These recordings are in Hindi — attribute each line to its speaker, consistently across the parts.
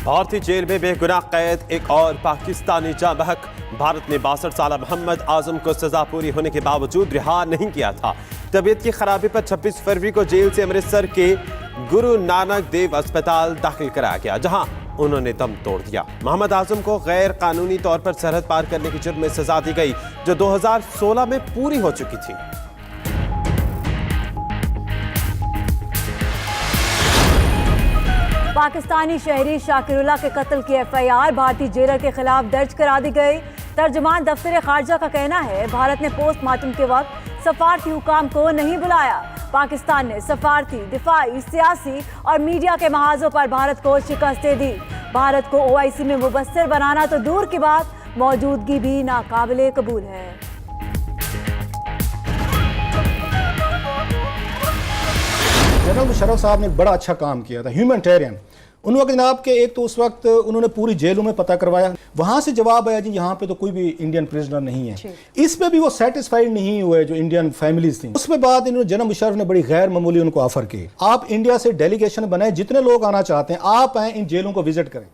Speaker 1: भारतीय जेल में बेगुनाह कैद एक और पाकिस्तानी जाँ बहक। भारत ने 62 साल मोहम्मद आजम को सजा पूरी होने के बावजूद रिहा नहीं किया था। तबीयत की खराबी पर 26 फरवरी को जेल से अमृतसर के गुरु नानक देव अस्पताल दाखिल कराया गया, जहां उन्होंने दम तोड़ दिया। मोहम्मद आजम को गैर कानूनी तौर पर सरहद पार करने के जुर्म में सजा दी गई, जो 2016 में पूरी हो चुकी थी।
Speaker 2: पाकिस्तानी शहरी शाकिरुल्लाह के कत्ल की एफआईआर भारतीय जेलर के खिलाफ दर्ज करा दी गई। तर्जुमान दफ्तर खारजा का कहना है, भारत ने पोस्टमार्टम के वक्त सफारती हुकाम को नहीं बुलाया। पाकिस्तान ने सफारती, दिफाई, सियासी और मीडिया के महाजों पर भारत को शिकस्त दी। भारत को ओआईसी में मुबस्सिर बनाना तो दूर की बात, मौजूदगी भी नाकाबिले कबूल है।
Speaker 3: जनरल मुशर्रफ साहब ने बड़ा अच्छा काम किया था, ह्यूमैनिटेरियन। उन वक्त जनाब के एक तो उस वक्त उन्होंने पूरी जेलों में पता करवाया, वहां से जवाब आया जी यहाँ पे तो कोई भी इंडियन प्रिजनर नहीं है। इस पे भी वो सेटिस्फाइड नहीं हुए जो इंडियन फैमिलीज थी। उसके बाद इन्होंने जनरल मुशर्रफ ने बड़ी गैर मामूली उनको ऑफर की, आप इंडिया से डेलीगेशन बनाए, जितने लोग आना चाहते हैं आप आए, इन जेलों को विजिट करें।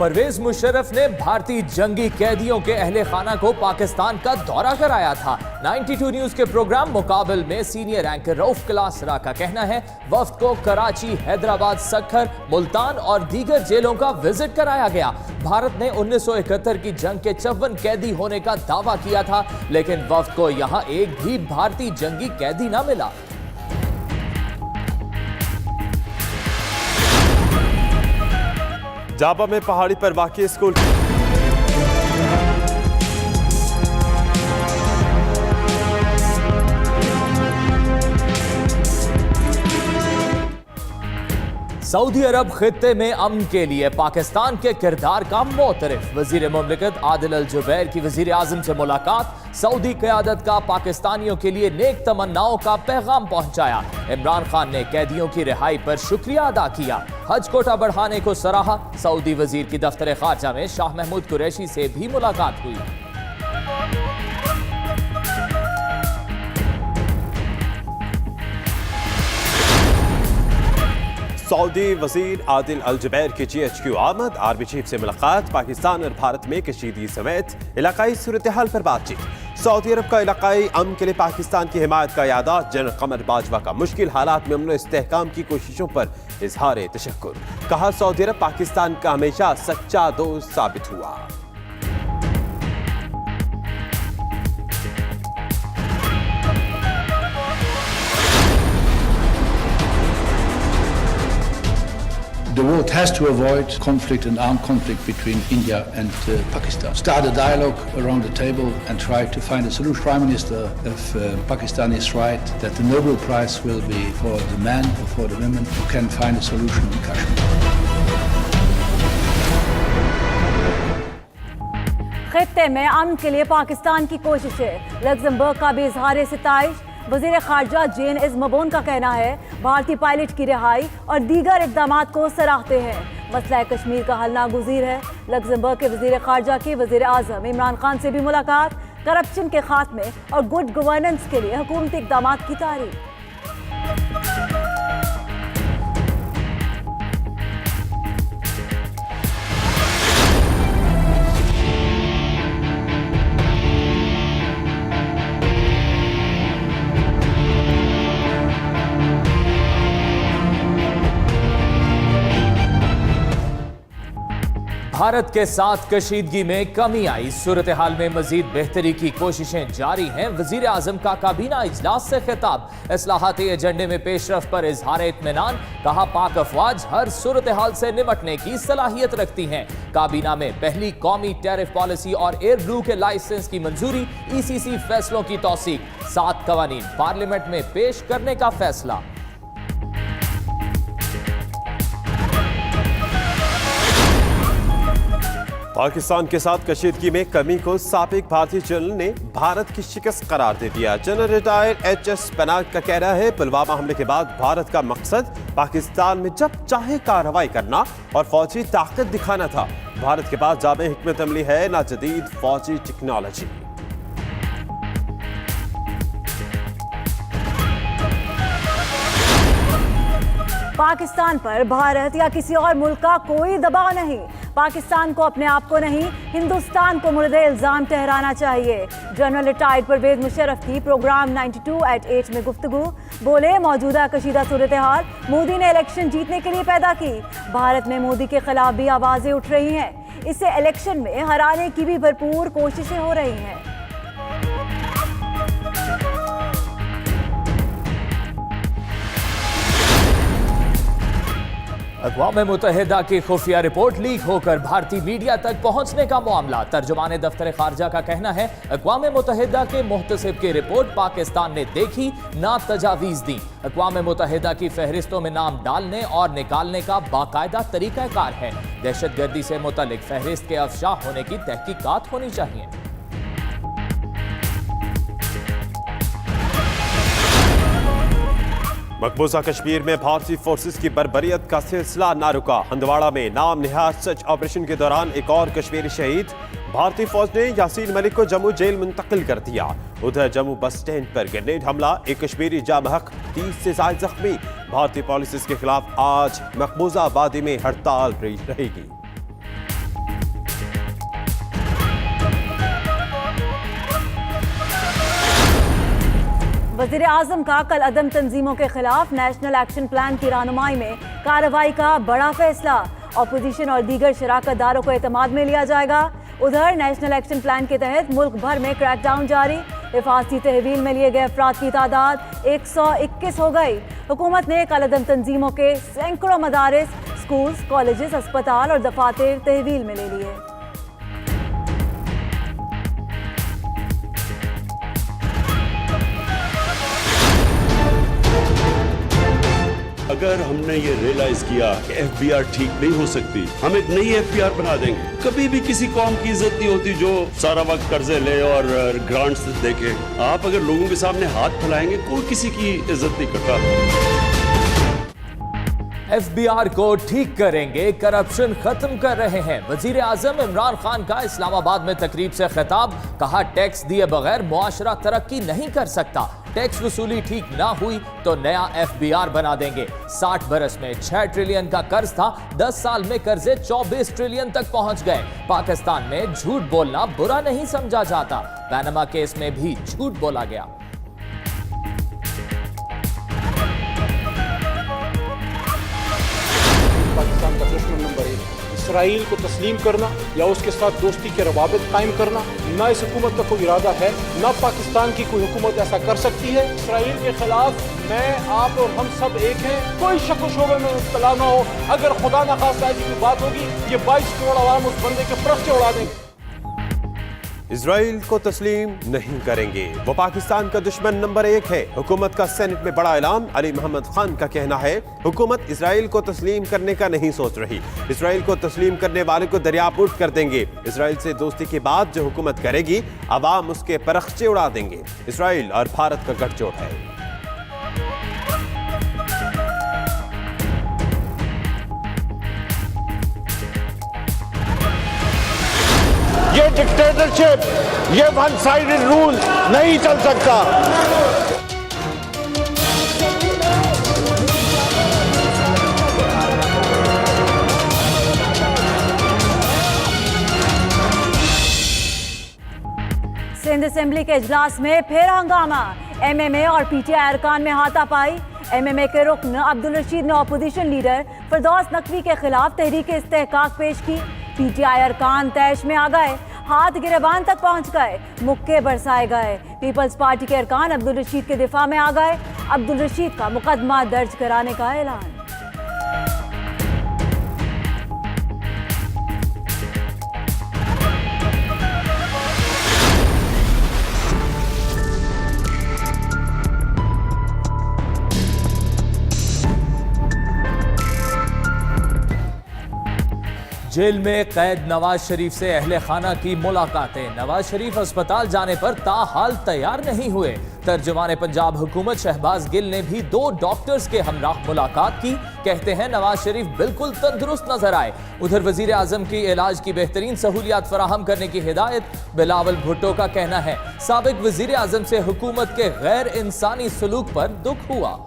Speaker 4: परवेज मुशर्रफ ने भारतीय जंगी कैदियों के अहले खाना को पाकिस्तान का दौरा कराया था। 92 न्यूज के प्रोग्राम मुकाबल में सीनियर एंकर रऊफ क्लासरा का कहना है, वफ्द को कराची, हैदराबाद, सक्खर, मुल्तान और दीगर जेलों का विजिट कराया गया। भारत ने 1971 की जंग के 54 कैदी होने का दावा किया था, लेकिन वफ्द को यहां एक भी भारतीय जंगी कैदी न मिला।
Speaker 1: जाबा में पहाड़ी पर वाक़ई स्कूल
Speaker 4: सऊदी अरब खित्ते में अमन के लिए पाकिस्तान के किरदार का मोतरफ। वजीर मुमलिकत आदिल अल जुबैर की वजीर आजम से मुलाकात, सऊदी क़यादत का पाकिस्तानियों के लिए नेक तमन्नाओं का पैगाम पहुंचाया। इमरान खान ने कैदियों की रिहाई पर शुक्रिया अदा किया। हज कोटा बढ़ाने को सराहा। सऊदी वजीर की दफ्तर खारजा में शाह महमूद कुरैशी से भी मुलाकात हुई।
Speaker 1: सऊदी वजीर आदिल अल जुबैर की GHQ आमद, आर्मी चीफ से मुलाकात, पाकिस्तान और भारत में कशीदगी समेत इलाकाई सूरत हाल पर बातचीत। सऊदी अरब का इलाकाई अमन के लिए पाकिस्तान की हिमायत का यादा। जनरल कमर बाजवा का मुश्किल हालात में अमन इस्तेहकाम की कोशिशों पर इजहार तशक्कुर। कहा, सऊदी अरब पाकिस्तान का हमेशा सच्चा दोस्त साबित हुआ।
Speaker 5: The world has to avoid conflict and armed conflict between India and Pakistan. Start a dialogue around the table and try to find a solution. Prime Minister of Pakistan is right that the Nobel Prize will be for the men or for the women who can find a solution in Kashmir.
Speaker 2: खित्ते में अमन के लिए पाकिस्तान की कोशिशें, लग्जमबर्ग का भी इजहार सिताइश। वजीर खारजा जेन इज मबोन का कहना है, भारतीय पायलट की रिहाई और दीगर इक़दामात को सराहते हैं। मसला कश्मीर का हल नागुज़ीर है। लग्जमबर्ग के वजीर खारजा की वजीर आज़म इमरान खान से भी मुलाकात, करप्शन के खात्मे और गुड गवर्नेंस के लिए हुकूमती इक़दामात की तारीफ।
Speaker 4: भारत के साथ कशीदगी में कमी आई। सूरत हाल में मजीद बेहतरी की कोशिशें जारी हैं। वजीर आजम का काबीना इजलास से खिताब, इस्लाहाती एजेंडे में पेशरफ पर इजहार इत्मीनान। कहा, पाक अफवाज हर सूरत हाल से निपटने की सलाहियत रखती हैं। काबीना में पहली कौमी टैरिफ पॉलिसी और एयर ब्लू के लाइसेंस की मंजूरी। ECC फैसलों की तौसीक, 7 कवानीन पार्लियामेंट में पेश करने का फैसला।
Speaker 1: पाकिस्तान के साथ कशीदगी में कमी को साबिक भारतीय जनरल ने भारत की शिकस्त करार दे दिया। जनरल रिटायर्ड HS पनाग का कहना है, पुलवामा हमले के बाद भारत का मकसद पाकिस्तान में जब चाहे कार्रवाई करना और फौजी ताकत दिखाना था। भारत के पास जामे हिकमत अमली है, ना जदीद फौजी टेक्नोलॉजी।
Speaker 2: पाकिस्तान पर भारत या किसी और मुल्क का कोई दबाव नहीं। पाकिस्तान को अपने आप को नहीं, हिंदुस्तान को मुर्दे इल्जाम ठहराना चाहिए। जनरल रिटायर्ड परवेज मुशर्रफ की प्रोग्राम 92@8 में गुफ्तगू। बोले, मौजूदा कशीदा सूरत हाल मोदी ने इलेक्शन जीतने के लिए पैदा की। भारत में मोदी के खिलाफ भी आवाजें उठ रही हैं। इसे इलेक्शन में हराने की भी भरपूर कोशिशें हो रही हैं।
Speaker 4: अक़वाम मुत्तहिदा की खुफिया रिपोर्ट लीक होकर भारतीय मीडिया तक पहुंचने का मामला। तर्जुमाने दफ्तर खारजा का कहना है, अक़वाम मुत्तहिदा के मुहतसिब की रिपोर्ट पाकिस्तान ने देखी, ना तजावीज़ दी। अक़वाम मुत्तहिदा की फहरिस्तों में नाम डालने और निकालने का बाकायदा तरीक़ाकार है। दहशतगर्दी से मुतल्लिक फहरिस्त के अफशा होने की तहकीकात होनी चाहिए।
Speaker 1: मकबूजा कश्मीर में भारतीय फोर्सेस की बर्बरियत का सिलसिला ना रुका। हंदवाड़ा में नाम निहाद सर्च ऑपरेशन के दौरान एक और कश्मीरी शहीद। भारतीय फौज ने यासीन मलिक को जम्मू जेल मुंतकिल कर दिया। उधर जम्मू बस स्टैंड पर ग्रेनेड हमला, एक कश्मीरी जाँ बहक, 30 से ज्यादा जख्मी। भारतीय पॉलिसीज के खिलाफ आज मकबूजा आबादी में हड़ताल रहेगी।
Speaker 2: वज़ीर आज़म का कल अदम तंजीमों के खिलाफ नेशनल एक्शन प्लान की रहनुमाई में कार्रवाई का बड़ा फैसला। अपोजिशन और दीगर शराकतदारों को एतमाद में लिया जाएगा। उधर नेशनल एक्शन प्लान के तहत मुल्क भर में क्रैकडाउन जारी। हिफाजती तहवील में लिए गए अफराद की तादाद 121 हो गई। हुकूमत ने कल अदम तंजीमों के सैकड़ों मदारिस, स्कूल्स, कॉलेजेस, अस्पताल और दफातर तहवील में ले लिए।
Speaker 6: अगर हमने ये रियलाइज किया कि एफबीआर ठीक नहीं हो सकती, हम एक नई एफबीआर बना देंगे। कभी भी किसी कौम की इज्जत नहीं होती जो सारा वक्त कर्जे ले और ग्रांट्स देके। आप अगर लोगों के सामने हाथ फैलाएंगे, कोई किसी की इज्जत नहीं करता।
Speaker 4: एफबीआर को ठीक करेंगे, करप्शन खत्म कर रहे हैं। वजीर आजम इमरान खान का इस्लामाबाद में तकरीब से खिताब। कहा, टैक्स दिए बगैर मुआशरा तरक्की नहीं कर सकता। टैक्स वसूली ठीक ना हुई तो नया एफबीआर बना देंगे। 60 बरस में 6 ट्रिलियन का कर्ज था, 10 साल में कर्जे 24 ट्रिलियन तक पहुंच गए। पाकिस्तान में झूठ बोलना बुरा नहीं समझा जाता। पैनामा केस में भी झूठ बोला गया।
Speaker 7: पाकिस्तान का दुश्मन नंबर 1 इसराइल को तस्लीम करना या उसके साथ दोस्ती के रवाबित कायम करना, ना इस हुकूमत का कोई इरादा है, ना पाकिस्तान की कोई हुकूमत ऐसा कर सकती है। इसराइल के खिलाफ मैं, आप और हम सब एक हैं। कोई शक व शोबे में मुब्तला ना हो। अगर खुदा न खास्ता ऐसी कोई बात होगी, ये 22 करोड़ आवाम उस बंदे के परस्ते उड़ा देंगे।
Speaker 1: इजराइल को तस्लीम नहीं करेंगे, वो पाकिस्तान का दुश्मन नंबर 1 है। हुकूमत का सेनेट में बड़ा ऐलान। अली मोहम्मद खान का कहना है, हुकूमत इजराइल को तस्लीम करने का नहीं सोच रही। इजराइल को तस्लीम करने वाले को दरियापुट कर देंगे। इजराइल से दोस्ती के बाद जो हुकूमत करेगी, अवाम उसके परख्चे उड़ा देंगे। इजराइल और भारत का गठजोड़ है।
Speaker 8: ये डिक्टेटरशिप, ये वन साइडेड रूल नहीं चल सकता।
Speaker 2: सिंध असेंबली के इजलास में फिर हंगामा। एमएमए और पीटीआई अरकान में हाथापाई। एमएमए के रुकन अब्दुल रशीद ने अपोजिशन लीडर फिरदौस नकवी के खिलाफ तहरीक इस्तेहकाक पेश की। पीटीआई अरकान तैश में आ गए, हाथ गिरबान तक पहुंच गए, मुक्के बरसाए गए। पीपल्स पार्टी के अरकान अब्दुल रशीद के दिफा में आ गए। अब्दुल रशीद का मुकदमा दर्ज कराने का ऐलान।
Speaker 4: जेल में कैद नवाज शरीफ से अहले खाना की मुलाकातें। नवाज शरीफ अस्पताल जाने पर ताहाल तैयार नहीं हुए। तर्जुमाने पंजाब हुकूमत शहबाज गिल ने भी 2 डॉक्टर्स के हमराह मुलाकात की। कहते हैं नवाज शरीफ बिल्कुल तंदुरुस्त नजर आए। उधर वजीर आजम की इलाज की बेहतरीन सहूलियात फराहम करने की हिदायत। बिलावल भुट्टो का कहना है, साबिक वजीर आजम से हुकूमत के गैर इंसानी सलूक पर दुख हुआ।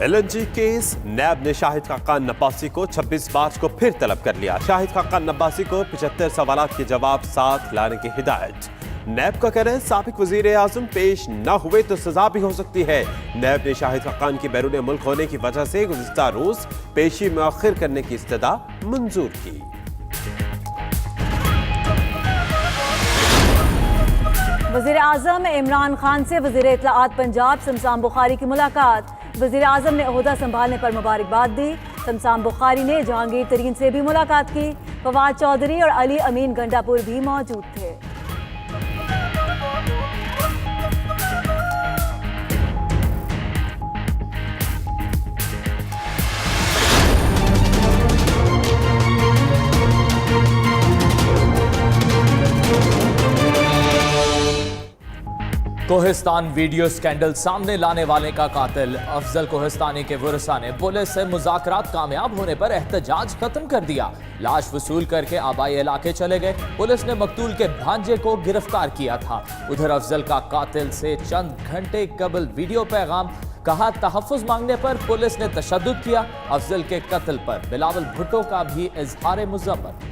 Speaker 1: LNG केस, नैब ने शाहिद खाकान नब्बासी को 26 मार्च को फिर तलब कर लिया। शाहिद खाकान नब्बासी को 75 सवालात के जवाब साथ लाने की हिदायत। नैब का कहना है साबिक वजीर आजम पेश न हुए तो सजा भी हो सकती है। नैब ने शाहिद खाकान की बैरून मुल्क होने की वजह से गुज़िश्ता रोज पेशी मुअख्खर करने की इस्तदा मंजूर की।
Speaker 2: वजीर आजम इमरान खान से वजीर इत्तलाआत पंजाब शमशान बुखारी की मुलाकात। वजीर आजम ने ओहदा संभालने पर मुबारकबाद दी। शमशान बुखारी ने जहांगीर तरीन से भी मुलाकात की। फवाद चौधरी और अली अमीन गंडापुर भी मौजूद थे।
Speaker 4: कोहिस्तान वीडियो स्कैंडल सामने लाने वाले का कातिल अफजल कोहिस्तानी के वरसा ने पुलिस से मुज़ाकरात कामयाब होने पर एहतजाज खत्म कर दिया। लाश वसूल करके आबाई इलाके चले गए। पुलिस ने मकतूल के भांजे को गिरफ्तार किया था। उधर अफजल का कातिल से चंद घंटे कबल वीडियो पैगाम, कहा तहफ़्फ़ुज़ मांगने पर पुलिस ने तशद्दुद किया। अफजल के कत्ल पर बिलावल भुट्टो का भी इज़हार मुज़म्मत।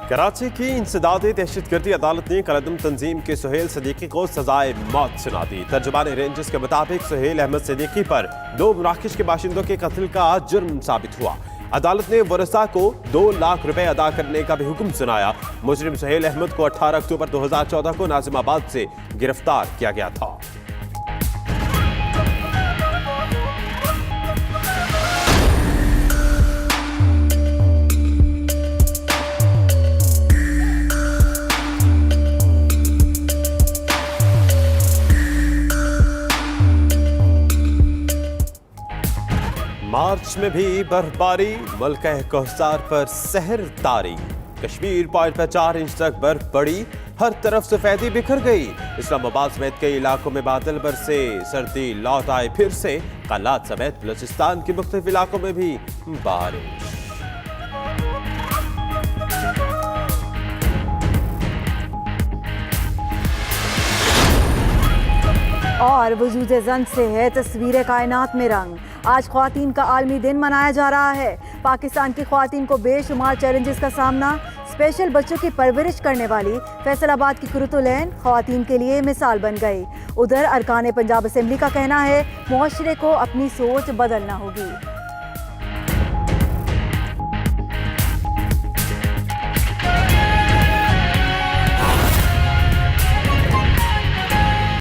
Speaker 1: कराची की इंसदादी दहशतगर्दी अदालत ने कलअदम तंजीम के सुहेल सदीकी को सजाए मौत सुना दी। तर्जुमान रेंजर्स के मुताबिक सुहेल अहमद सदीकी पर 2 मराकश के बाशिंदों के कत्ल का जुर्म साबित हुआ। अदालत ने वरसा को 2 लाख रुपए अदा करने का भी हुक्म सुनाया। मुजरिम सुहेल अहमद को 18 अक्टूबर 2014 को नाजिमाबाद से गिरफ्तार किया गया था। मार्च में भी बर्फबारी, मुल्क कोहसार पर सहर तारी। कश्मीर पॉइंट पर 4 इंच तक बर्फ पड़ी, हर तरफ सफेदी बिखर गई। इस्लामाबाद समेत कई इलाकों में बादल बरसे, सर्दी लौट आए फिर से। कलात समेत बलूचिस्तान के मुख्तलिफ इलाकों में भी बारिश।
Speaker 2: और वजूद ज़न से है तस्वीर कायनात में रंग। आज ख्वातीन का आलमी दिन मनाया जा रहा है। पाकिस्तान की ख्वातीन को बेशुमार चैलेंजेस का सामना। स्पेशल बच्चों की परवरिश करने वाली फैसलाबाद की कुरुतुलैन ख्वातीन के लिए मिसाल बन गई। उधर अरकान पंजाब असेंबली का कहना है मुआशरे को अपनी सोच बदलना होगी।